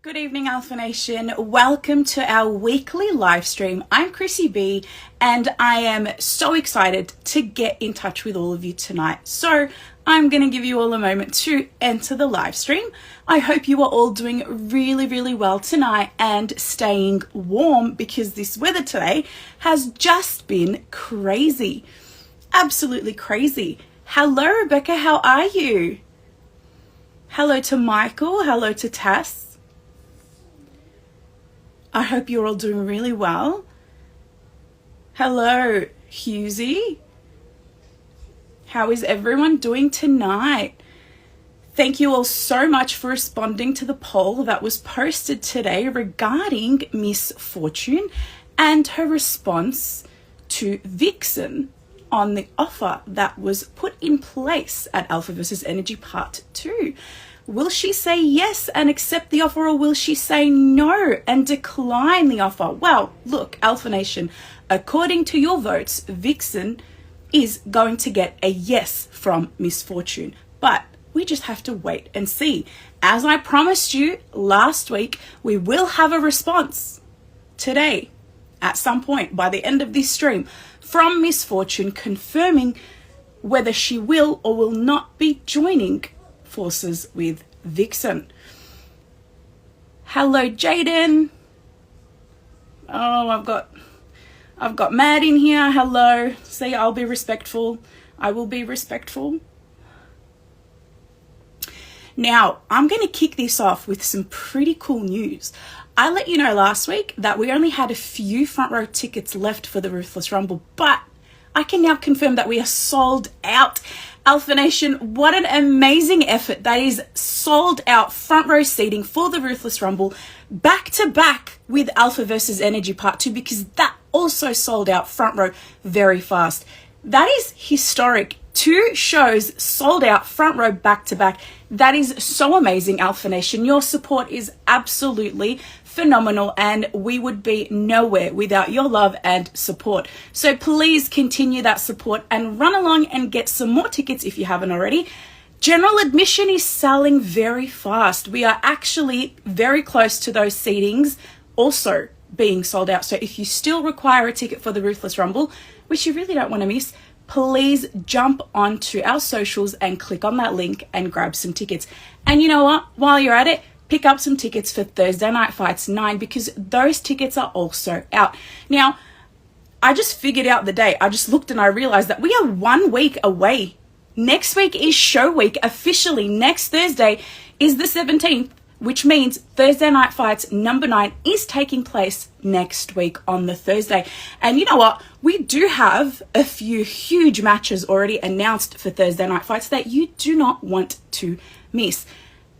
Good evening, Alpha Nation. Welcome to our weekly live stream. I'm Chrissy B, and I am so excited to get in touch with all of you tonight. So I'm going to give you all a moment to enter the live stream. I hope you are all doing really well tonight and staying warm, because this weather today has just been crazy. Absolutely crazy. Hello, Rebecca. How are you? Hello to Michael. Hello to Tass. I hope you're all doing really well. Hello, Husey. How is everyone doing tonight? Thank you all so much for responding to the poll that was posted today regarding Miss Fortune and her response to Vixen on the offer that was put in place at Alpha vs. Energy Part 2. Will she say yes and accept the offer, or will she say no and decline the offer? Well, look, Alpha Nation, according to your votes, Vixen is going to get a yes from Miss Fortune. But we just have to wait and see. As I promised you last week, we will have a response today at some point by the end of this stream from Miss Fortune confirming whether she will or will not be joining forces with Vixen. Hello, Jaden. Oh, I've got Matt in here. Hello. See, I'll be respectful. I will be respectful. Now, I'm going to kick this off with some pretty cool news. I let you know last week that we only had a few front row tickets left for the Ruthless Rumble, but I can now confirm that we are sold out. Alpha Nation, what an amazing effort. That is sold out front row seating for the Ruthless Rumble back to back with Alpha vs. Energy Part 2, because that also sold out front row very fast. That is historic. 2 shows sold out front row back to back. That is so amazing, Alpha Nation. Your support is absolutely phenomenal, and we would be nowhere without your love and support. So please continue that support and run along and get some more tickets if you haven't already. General admission is selling very fast. We are actually very close to those seatings also being sold out. So if you still require a ticket for the Ruthless Rumble, which you really don't want to miss, please jump onto our socials and click on that link and grab some tickets. And you know what? While you're at it, pick up some tickets for Thursday Night Fights 9, because those tickets are also out. Now, I just figured out the date. I just looked and I realized that we are 1 week away. Next week is show week officially. Next Thursday is the 17th, which means Thursday Night Fights number 9 is taking place next week on the Thursday. And you know what? We do have a few huge matches already announced for Thursday Night Fights that you do not want to miss.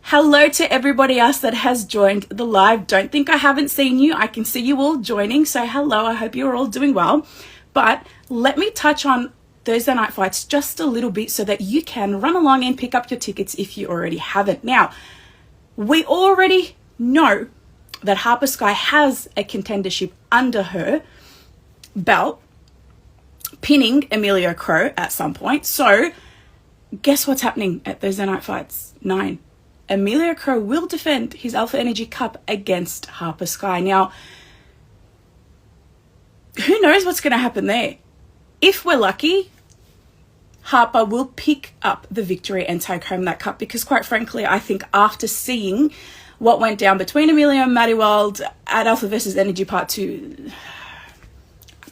Hello to everybody else that has joined the live. Don't think I haven't seen you. I can see you all joining. So hello, I hope you're all doing well. But let me touch on Thursday Night Fights just a little bit so that you can run along and pick up your tickets if you already haven't. Now, we already know that Harper Sky has a contendership under her belt, pinning Emilio Crow at some point. So guess what's happening at Thursday Night Fights 9? Emilio Crow will defend his Alpha Energy Cup against Harper Sky. Now, who knows what's going to happen there? If we're lucky, Harper will pick up the victory and take home that cup, because quite frankly, I think after seeing what went down between Emilio and Matty Wild at Alpha vs. Energy Part 2,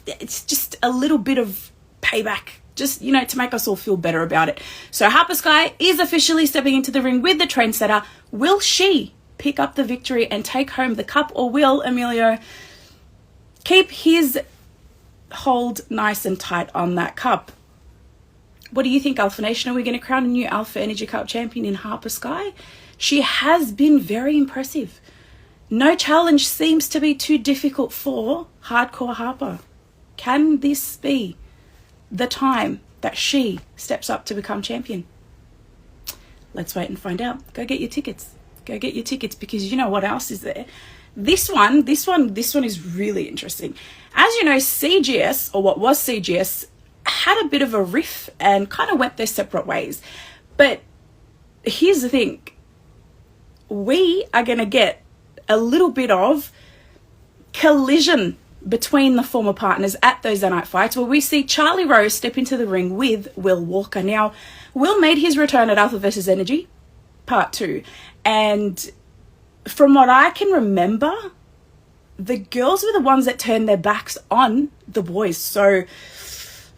it's just a little bit of payback, just, you know, to make us all feel better about it. So Harper Sky is officially stepping into the ring with the trendsetter. Will she pick up the victory and take home the cup, or will Emilio keep his hold nice and tight on that cup? What do you think, Alpha Nation? Are we going to crown a new Alpha Energy Cup champion in Harper Sky? She has been very impressive. No challenge seems to be too difficult for Hardcore Harper. Can this be the time that she steps up to become champion? Let's wait and find out. Go get your tickets. Go get your tickets, because you know what else is there? This one is really interesting. As you know, CGS, or what was CGS, had a bit of a riff and kind of went their separate ways. But here's the thing. We are going to get a little bit of collision between the former partners at Thursday night fights, where we see Charlie Rose step into the ring with Will Walker. Now, Will made his return at Alpha vs. Energy, part 2. And from what I can remember, the girls were the ones that turned their backs on the boys. So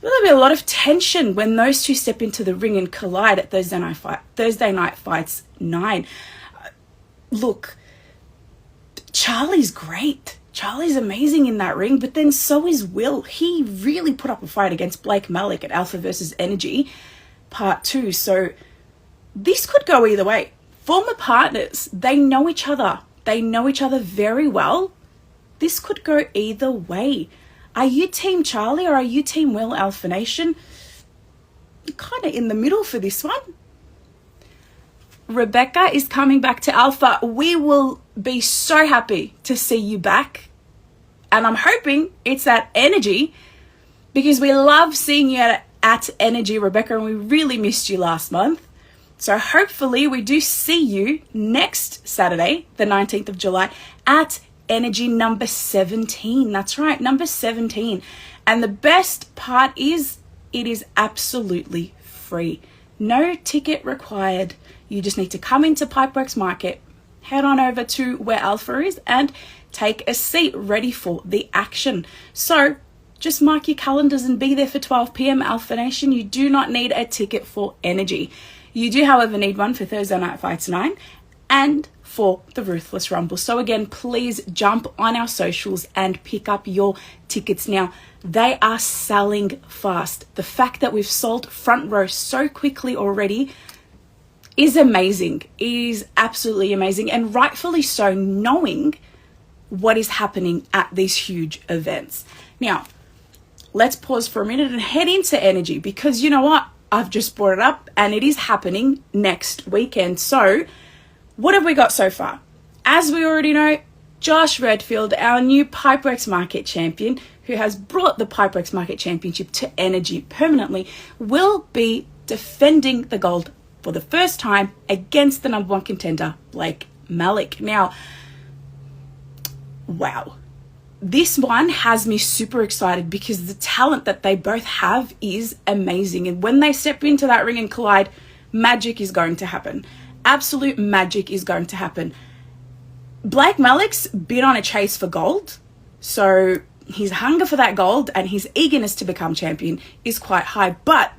there'll be a lot of tension when those two step into the ring and collide at Thursday night fights 9. Look, Charlie's great. Charlie's amazing in that ring, but then so is Will. He really put up a fight against Blake Malik at Alpha vs. Energy, part 2. So this could go either way. Former partners, they know each other. They know each other very well. This could go either way. Are you Team Charlie or are you Team Will, Alpha Nation? Kind of in the middle for this one. Rebecca is coming back to Alpha. We will be so happy to see you back. And I'm hoping it's at Energy, because we love seeing you at Energy, Rebecca, and we really missed you last month. So hopefully we do see you next Saturday, the 19th of July, at Energy number 17. That's right, number 17. And the best part is it is absolutely free. No ticket required. You just need to come into Pipeworks Market, head on over to where Alpha is, and take a seat ready for the action. So just mark your calendars and be there for 12 p.m. Alpha Nation. You do not need a ticket for Energy. You do, however, need one for Thursday Night Fights 9 and for the Ruthless Rumble. So again, please jump on our socials and pick up your tickets now. They are selling fast. The fact that we've sold front row so quickly already is amazing. It is absolutely amazing, and rightfully so, knowing what is happening at these huge events. Now, let's pause for a minute and head into Energy, because you know what? I've just brought it up and it is happening next weekend. So what have we got so far? As we already know, Josh Redfield, our new Pipeworks Market champion, who has brought the Pipeworks Market Championship to Energy permanently, will be defending the gold for the first time against the number 1 contender, Blake Malik. Now, wow. This one has me super excited because the talent that they both have is amazing. And when they step into that ring and collide, magic is going to happen. Absolute magic is going to happen. Blake Malik's been on a chase for gold. So his hunger for that gold and his eagerness to become champion is quite high. But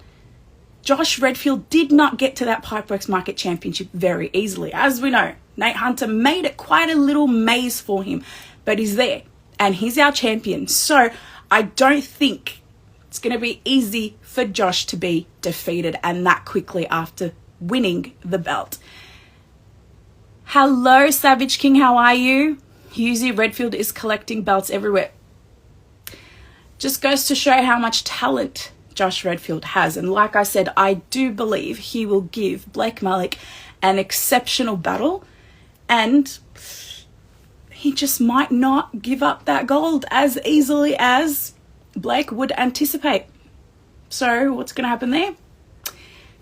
Josh Redfield did not get to that Pipeworks Market Championship very easily. As we know, Nate Hunter made it quite a little maze for him, but he's there. And he's our champion. So I don't think it's going to be easy for Josh to be defeated, and that quickly after winning the belt. Hello, Savage King. How are you? Husey Redfield is collecting belts everywhere. Just goes to show how much talent Josh Redfield has. And like I said, I do believe he will give Blake Malik an exceptional battle, and he just might not give up that gold as easily as Blake would anticipate. So what's going to happen there?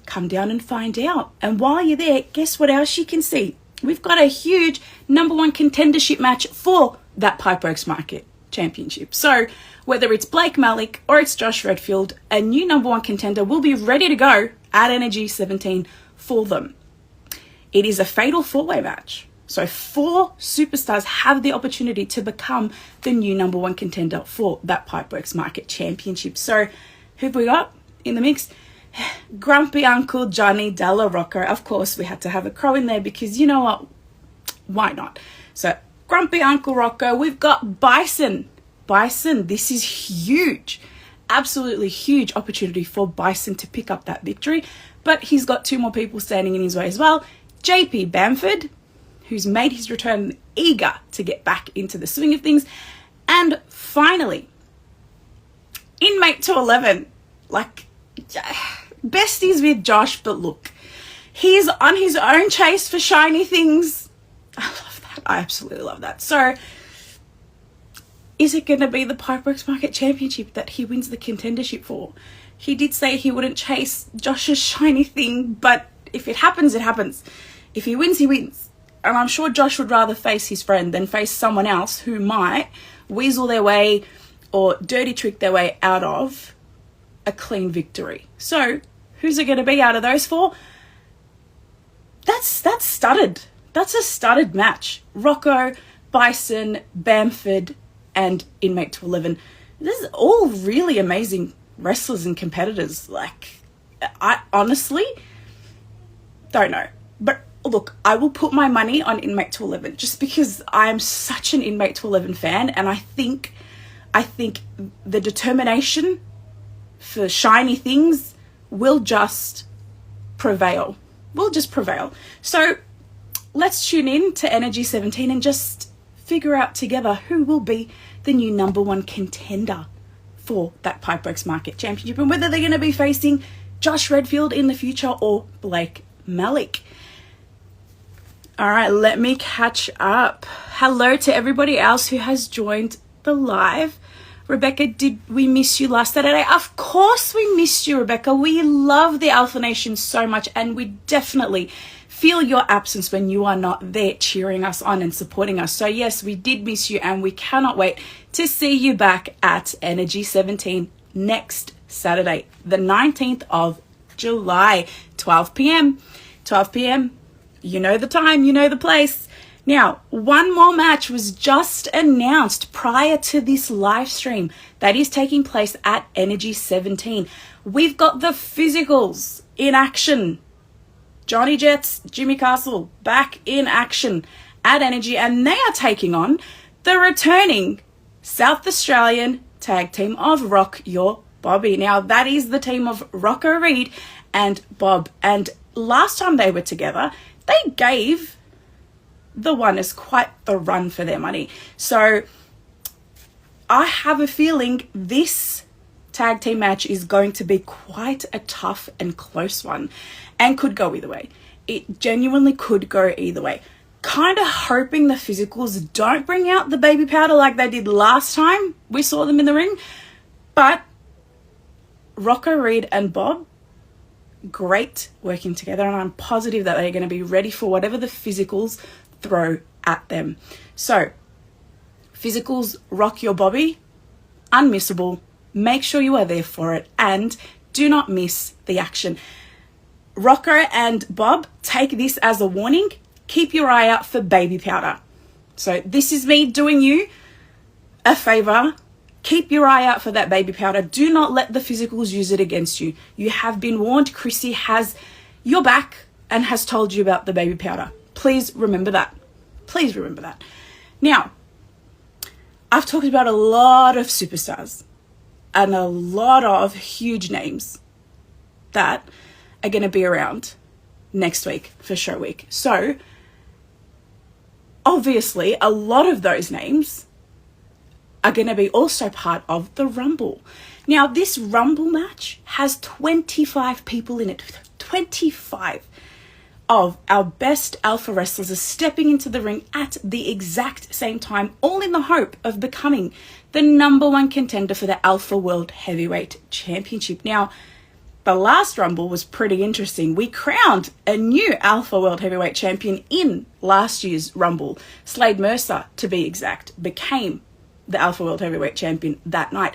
Come down and find out. And while you're there, guess what else you can see? We've got a huge number 1 contendership match for that Pipeworks Market Championship. So whether it's Blake Malik or it's Josh Redfield, a new number 1 contender will be ready to go at Energy 17 for them. It is a fatal 4-way match. So 4 superstars have the opportunity to become the new number 1 contender for that Pipeworks Market Championship. So who've we got in the mix? Grumpy Uncle Johnny Della Rocca. Of course, we had to have a crow in there because you know what? Why not? So Grumpy Uncle Rocco. We've got Bison. Bison, this is huge. Absolutely huge opportunity for Bison to pick up that victory. But he's got 2 more people standing in his way as well. JP Bamford, who's made his return, eager to get back into the swing of things. And finally, Inmate 211, like, besties with Josh, but look, he's on his own chase for shiny things. I love that. I absolutely love that. So, is it going to be the Pipeworks Market Championship that he wins the contendership for? He did say he wouldn't chase Josh's shiny thing, but if it happens, it happens. If he wins, he wins. And I'm sure Josh would rather face his friend than face someone else who might weasel their way or dirty trick their way out of a clean victory. So who's it going to be out of those four? That's studded. That's a studded match. Rocco, Bison, Bamford, and Inmate to 11. This is all really amazing wrestlers and competitors. Like, I honestly don't know. But look, I will put my money on Inmate to 11 just because I am such an Inmate to 11 fan, and I think the determination for shiny things will just prevail. So let's tune in to Energy 17 and just figure out together who will be the new number one contender for that Pipeworks Market Championship, and whether they're going to be facing Josh Redfield in the future or Blake Malik. All right, let me catch up. Hello to everybody else who has joined the live. Rebecca, did we miss you last Saturday? Of course we missed you, Rebecca. We love the Alpha Nation so much, and we definitely feel your absence when you are not there cheering us on and supporting us. So yes, we did miss you, and we cannot wait to see you back at Energy 17 next Saturday, the 19th of July, 12 p.m. 12 p.m. You know the time, you know the place. Now, one more match was just announced prior to this live stream that is taking place at Energy 17. We've got the physicals in action. Johnny Jets, Jimmy Castle back in action at Energy, and they are taking on the returning South Australian tag team of Rock Your Bobby. Now, that is the team of Rocco Reed and Bob, and last time they were together, they gave the Oners quite the run for their money. So I have a feeling this tag team match is going to be quite a tough and close one, and could go either way. It genuinely could go either way. Kind of hoping the physicals don't bring out the baby powder like they did last time we saw them in the ring. But Rocco Reed and Bob, great working together, and I'm positive that they're going to be ready for whatever the physicals throw at them. So physicals, Rock Your Bobby, unmissable. Make sure you are there for it and do not miss the action. Rocco and Bob, take this as a warning. Keep your eye out for baby powder. So this is me doing you a favor. Keep your eye out for that baby powder. Do not let the physicals use it against you. You have been warned. Chrissy has your back and has told you about the baby powder. Please remember that. Please remember that. Now, I've talked about a lot of superstars and a lot of huge names that are going to be around next week for Show Week. So, obviously, a lot of those names are going to be also part of the Rumble. Now, this Rumble match has 25 people in it. 25 of our best alpha wrestlers are stepping into the ring at the exact same time, all in the hope of becoming the number one contender for the Alpha World Heavyweight Championship. Now, the last Rumble was pretty interesting. We crowned a new Alpha World Heavyweight Champion in last year's Rumble. Slade Mercer, to be exact, became the Alpha World Heavyweight Champion that night.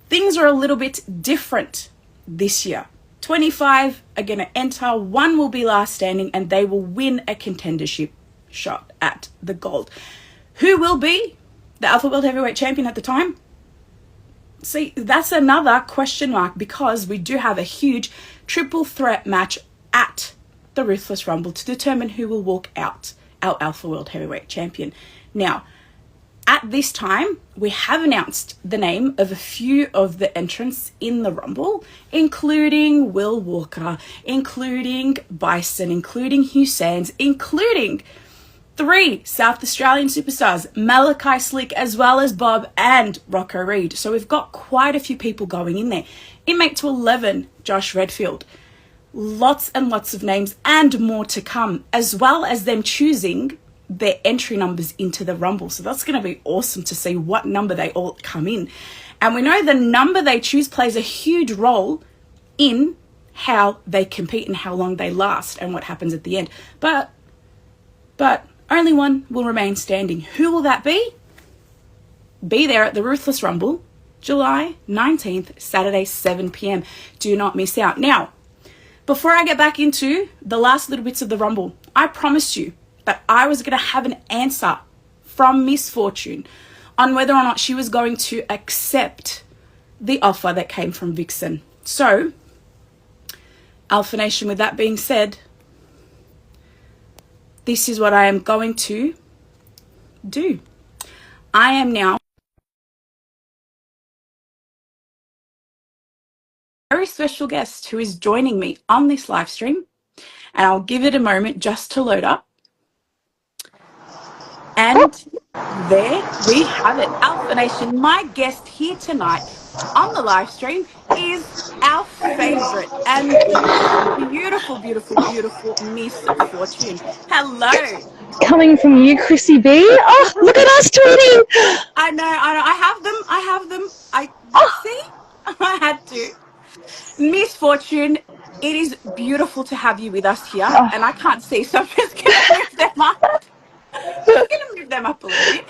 Things are a little bit different this year. 25 are going to enter, one will be last standing, and they will win a contendership shot at the gold. Who will be the Alpha World Heavyweight Champion at the time? See, that's another question mark, because we do have a huge triple threat match at the Ruthless Rumble to determine who will walk out our Alpha World Heavyweight Champion. Now, at this time, we have announced the name of a few of the entrants in the Rumble, including Will Walker, including Bison, including Hugh Sands, including 3 South Australian superstars, Malachi Slick, as well as Bob and Rocco Reed. So we've got quite a few people going in there. Inmate to 11, Josh Redfield. Lots and lots of names and more to come, as well as them choosing their entry numbers into the Rumble. So that's going to be awesome to see what number they all come in. And we know the number they choose plays a huge role in how they compete and how long they last and what happens at the end. But only one will remain standing. Who will that be? Be there at the Ruthless Rumble, July 19th, Saturday, 7 p.m. Do not miss out. Now, before I get back into the last little bits of the Rumble, I promised you that I was going to have an answer from Miss Fortune on whether or not she was going to accept the offer that came from Vixen. So, Alpha Nation, with that being said, this is what I am going to do. I am now a very special guest who is joining me on this live stream, and I'll give it a moment just to load up. And there we have it. Alpha Nation, my guest here tonight on the live stream is our favourite and beautiful, beautiful, beautiful Miss Fortune. Hello. Coming from you, Chrissy B. Oh, look at us tweeting. I know. I have them. See? I had to. Miss Fortune, it is beautiful to have you with us here. And I can't see, so I'm just going to move them up. A little bit.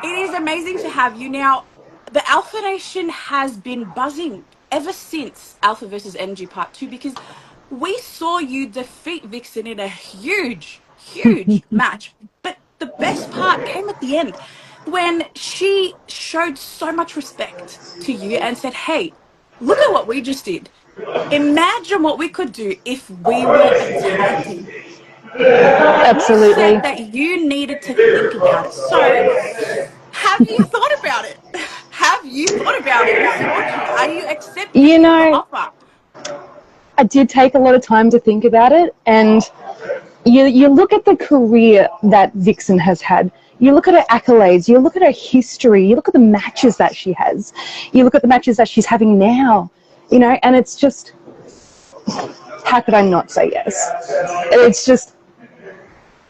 It is amazing to have you. Now, the Alpha Nation has been buzzing ever since Alpha versus Energy Part 2 because we saw you defeat Vixen in a huge match. But the best part came at the end when she showed so much respect to you and said, hey, look at what we just did. Imagine what we could do if we were a tag team. Absolutely. You said that you needed to think about it. So, have you thought about it? Have you thought about it, Miss Fortune? Are you accepting the offer? I did take a lot of time to think about it, and you look at the career that Vixen has had. You look at her accolades, you look at her history, you look at the matches that she has, you look at the matches that she's having now, and it's just, how could I not say yes?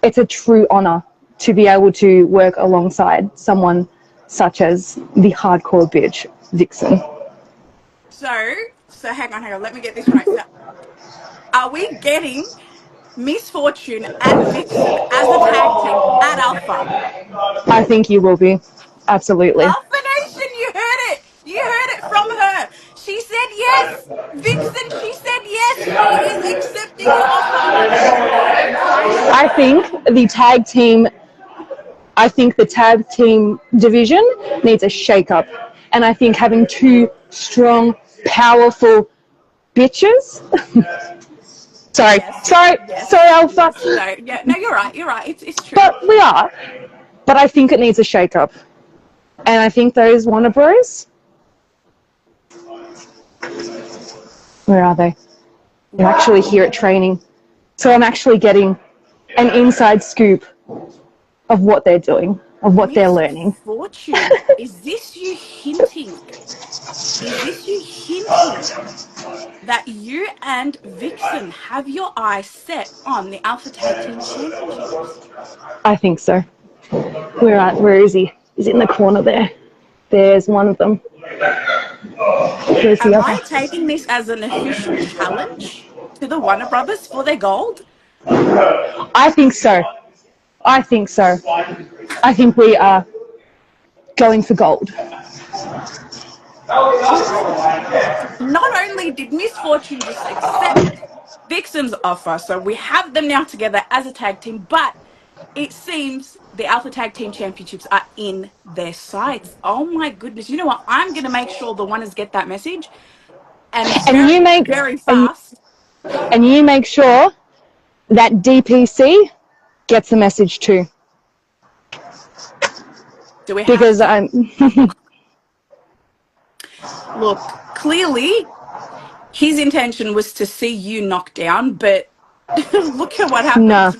It's a true honor to be able to work alongside someone such as the hardcore bitch, Vixen. So hang on, let me get this right. So, are we getting Miss Fortune and Vixen as a tag team at Alpha? I think you will be. Absolutely. Alpha Nation, you heard it. You heard it from her. She said yes. Vixen, she said yes. She is accepting your offer. I think the tag team division needs a shake-up. And I think having two strong, powerful bitches. Sorry, Alpha. No, you're right. It's true. But we are. But I think it needs a shake-up. And I think those Warner Bros. Where are they? They're actually here at training. So I'm actually getting an inside scoop of what they're doing, of what they're learning. Fortune, is this you hinting that you and Vixen have your eyes set on the Alpha Tag Team Championships? I think so. Where is he? He's in the corner there. There's one of them. Am I taking this as an official challenge to the Warner Brothers for their gold? I think so. I think we are going for gold. Not only did Miss Fortune just accept Vixen's offer, so we have them now together as a tag team, but it seems the Alpha Tag Team Championships are in their sights. Oh my goodness. You know what? I'm going to make sure the winners get that message. And very fast. And you make sure that DPC gets the message too. Do we have because Look, clearly his intention was to see you knocked down, but look at what happened. No.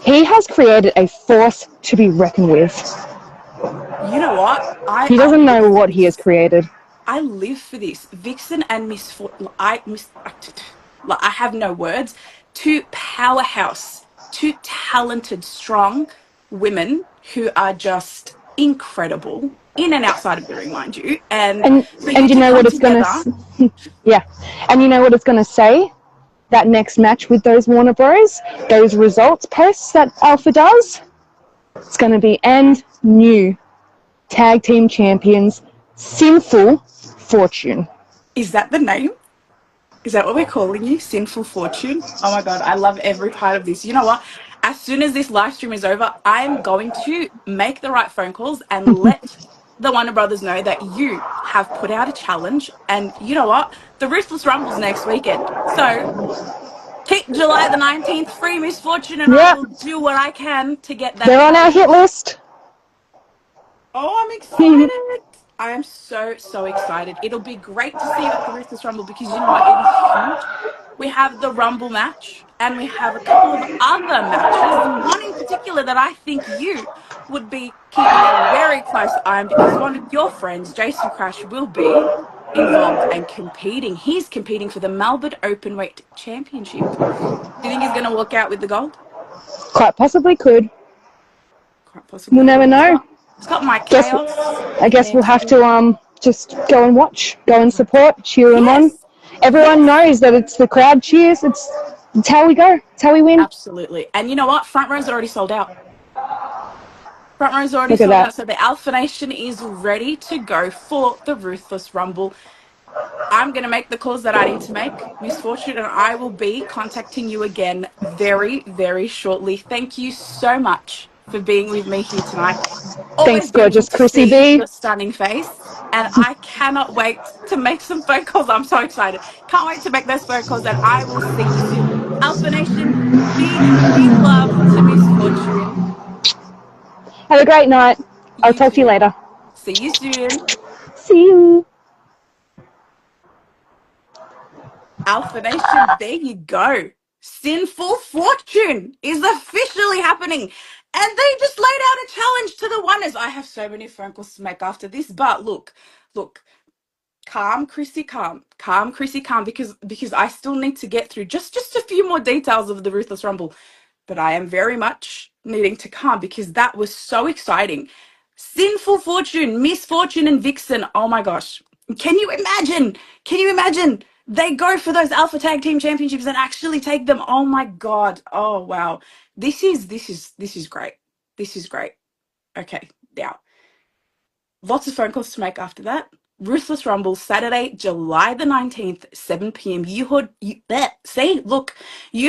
He has created a force to be reckoned with. You know what? He doesn't know what he has created. I live for this. Vixen and I have no words. Two powerhouse, two talented, strong women who are just incredible in and outside of the ring, mind you. And you know what it's going to... Yeah. And you know what it's going to say? that next match with those Warner Bros, those results posts that Alpha does, it's going to be and new tag team champions, Sinful Fortune. Is that the name? Is that what we're calling you? Sinful Fortune? Oh my God, I love every part of this. You know what? As soon as this live stream is over, I'm going to make the right phone calls and let the Warner Brothers know that you have put out a challenge. And you know what? The Ruthless Rumble's next weekend. So keep July the 19th free, Miss Fortune, and I Yep, will do what I can to get that they're on our challenge. hit list. Oh, I'm excited. I am so excited. It'll be great to see you at the Ruthless Rumble because you know what? It is huge. We have the Rumble match and we have a couple of other matches, one in particular that I think you would be keeping a very close eye on because one of your friends, Jason Crash, will be involved and competing. He's competing for the Melbourne Openweight Championship. Do you think he's going to walk out with the gold? Quite possibly could. Quite We'll possibly never could. know. It's got my Guess chaos I in guess there we'll have too. to just go and watch, go and support, cheer them on. Yes. Everyone Yes. knows that it's the crowd cheers. It's how we go. It's how we win. Absolutely. And you know what? Front row's already sold out. Front row's already Look at sold out. that. So the Alpha Nation is ready to go for the Ruthless Rumble. I'm going to make the calls that I need to make, Miss Fortune, and I will be contacting you again very shortly. Thank you so much for being with me here tonight. Thanks, Always beautiful gorgeous to Chrissy see B. your stunning face. And I cannot wait to make some phone calls. I'm so excited. Can't wait to make those phone calls, and I will see you soon. Alpha Nation, big love to Miss Fortune. Have a great night. I'll You talk to you too. later. See you soon. See you. Alpha Nation, there you go. Sinful Fortune is officially happening. And they just laid out a challenge to the Wonders. I have so many phone calls to make after this, but look, calm, Chrissy, calm, Chrissy, calm, because I still need to get through just a few more details of the Ruthless Rumble. But I am very much needing to calm because that was so exciting. Sinful Fortune, Miss Fortune, and Vixen. Oh my gosh. Can you imagine? Can you imagine? They go for those Alpha Tag Team Championships and actually take them. Oh my God. Oh wow. This is great. This is great. Okay. Now, lots of phone calls to make after that. Ruthless Rumble, Saturday, July the 19th, 7 p.m. You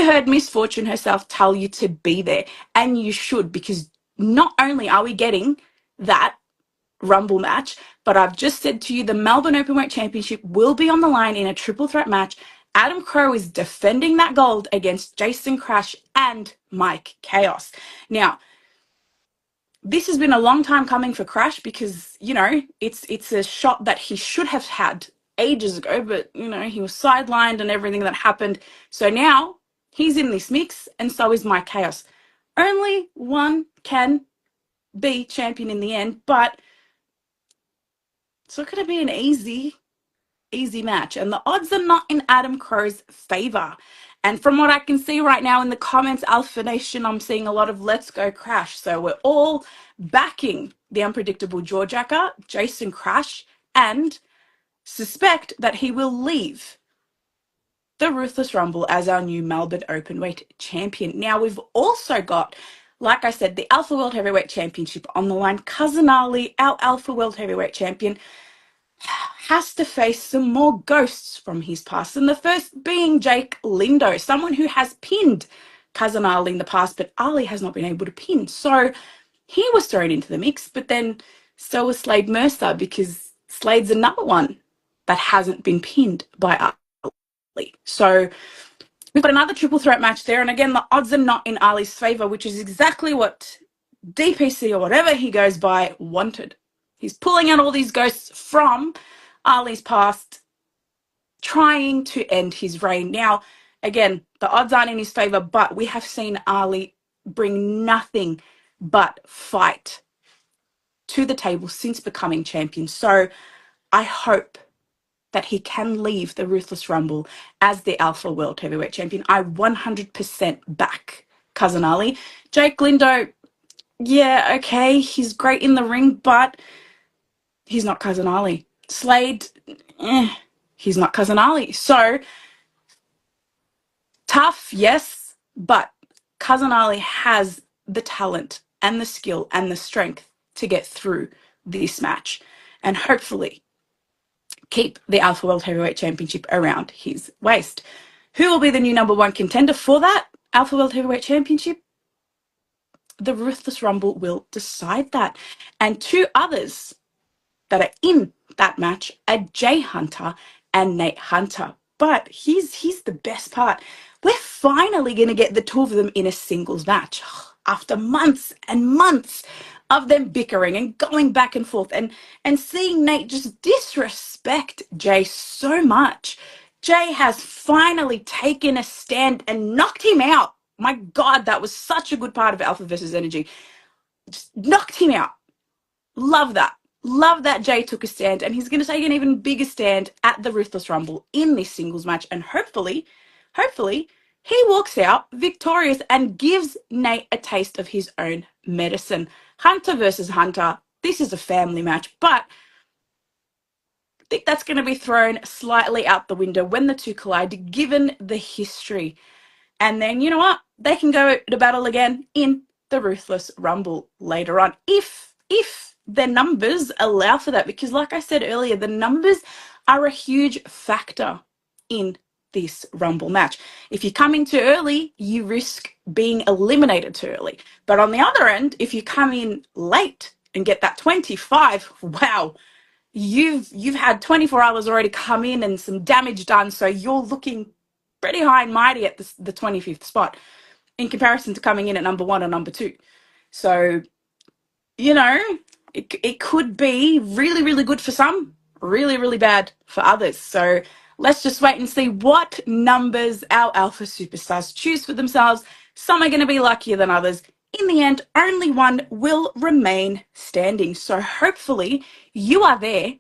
heard Miss Fortune herself tell you to be there, and you should, because not only are we getting that Rumble match, but I've just said to you the Melbourne Openweight Championship will be on the line in a triple threat match. Adam Crow is defending that gold against Jason Crash and Mike Chaos. Now, this has been a long time coming for Crash because, you know, it's a shot that he should have had ages ago, but, you know, he was sidelined and everything that happened. So now he's in this mix, and so is Mike Chaos. Only one can be champion in the end, but it's not going to be an easy match. And the odds are not in Adam Crow's favor. And from what I can see right now in the comments, Alpha Nation, I'm seeing a lot of Let's Go Crash. So we're all backing the unpredictable Jawjacker, Jason Crash, and suspect that he will leave the Ruthless Rumble as our new Melbourne Openweight champion. Now, we've also got, like I said, the Alpha World Heavyweight Championship on the line. Cousin Ali, our Alpha World Heavyweight Champion, has to face some more ghosts from his past. And the first being Jake Lindo, someone who has pinned Cousin Ali in the past, but Ali has not been able to pin. So he was thrown into the mix, but then so was Slade Mercer because Slade's another one that hasn't been pinned by Ali. So we've got another triple threat match there. And again, the odds are not in Ali's favor, which is exactly what DPC or whatever he goes by wanted. He's pulling out all these ghosts from Ali's past, trying to end his reign. Now, again, the odds aren't in his favor, but we have seen Ali bring nothing but fight to the table since becoming champion. So I hope that he can leave the Ruthless Rumble as the Alpha World Heavyweight Champion. I 100% back Cousin Ali. Jake Lindo, yeah, okay, he's great in the ring, but he's not Cousin Ali. Slade, he's not Cousin Ali. So Tough, yes, but Cousin Ali has the talent and the skill and the strength to get through this match and hopefully keep the Alpha World Heavyweight Championship around his waist. Who will be the new number one contender for that Alpha World Heavyweight Championship? The Ruthless Rumble will decide that. And two others that are in that match are Jay Hunter and Nate Hunter. But here's the best part. We're finally going to get the two of them in a singles match after months and months of them bickering and going back and forth and seeing Nate just disrespect Jay so much. Jay has finally taken a stand and knocked him out. My God, that was such a good part of Alpha versus Energy. Just knocked him out. Love that. Love that Jay took a stand, and he's going to take an even bigger stand at the Ruthless Rumble in this singles match, and hopefully, he walks out victorious and gives Nate a taste of his own medicine. Hunter versus Hunter. This is a family match, but I think that's going to be thrown slightly out the window when the two collide, given the history. And then, you know what? They can go to battle again in the Ruthless Rumble later on, if their numbers allow for that, because like I said earlier, the numbers are a huge factor in this Rumble match. If you come in too early, you risk being eliminated too early. But on the other end, if you come in late and get that 25, wow, you've had 24 hours already come in and some damage done, so you're looking pretty high and mighty at the 25th spot in comparison to coming in at number one or number two. So, you know, it could be really, really good for some, really, really bad for others. So let's just wait and see what numbers our Alpha superstars choose for themselves. Some are going to be luckier than others. In the end, only one will remain standing. So hopefully you are there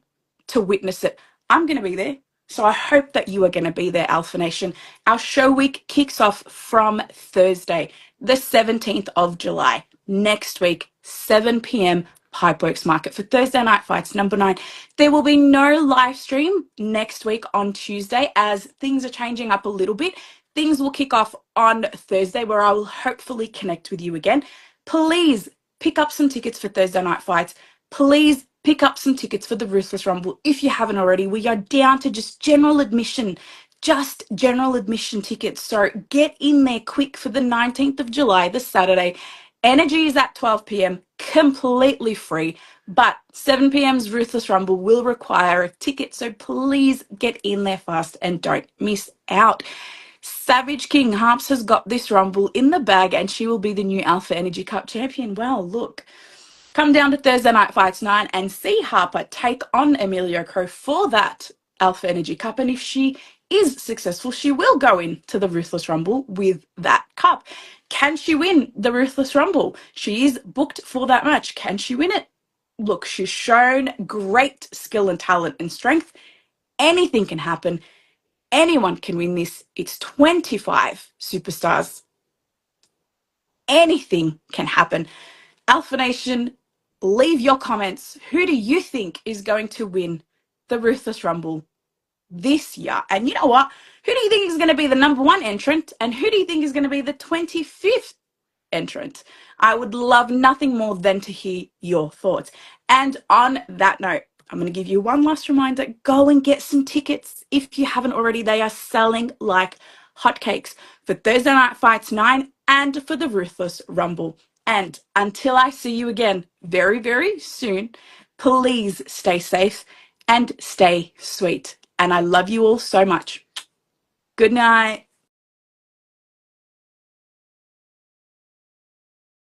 to witness it. I'm going to be there. So I hope that you are going to be there, Alpha Nation. Our show week kicks off from Thursday, the 17th of July. Next week, 7 p.m. Pipeworks Market for Thursday Night Fights number 9. There will be no live stream next week on Tuesday as things are changing up a little bit. Things will kick off on Thursday where I will hopefully connect with you again. Please pick up some tickets for Thursday Night Fights. Please pick up some tickets for the Ruthless Rumble if you haven't already. We are down to just general admission tickets. So get in there quick for the 19th of July, the Saturday. Energy is at 12 p.m, completely free, but 7 p.m.'s Ruthless Rumble will require a ticket, so please get in there fast and don't miss out. Savage King Harps has got this Rumble in the bag, and she will be the new Alpha Energy Cup champion. Well, look, come down to Thursday Night Fights 9 and see Harper take on Emilio Crow for that Alpha Energy Cup, and if she is successful, she will go into the Ruthless Rumble with that cup. Can she win the Ruthless Rumble? She is booked for that match. Can she win it? Look, she's shown great skill and talent and strength. Anything can happen. Anyone can win this. It's 25 superstars. Anything can happen. Alpha Nation, leave your comments. Who do you think is going to win the Ruthless Rumble this year? And you know what? Who do you think is going to be the number one entrant? And who do you think is going to be the 25th entrant? I would love nothing more than to hear your thoughts. And on that note, I'm going to give you one last reminder. Go and get some tickets if you haven't already. They are selling like hotcakes for Thursday Night Fights 9 and for the Ruthless Rumble. And until I see you again very, very soon, please stay safe and stay sweet. And I love you all so much. Good night.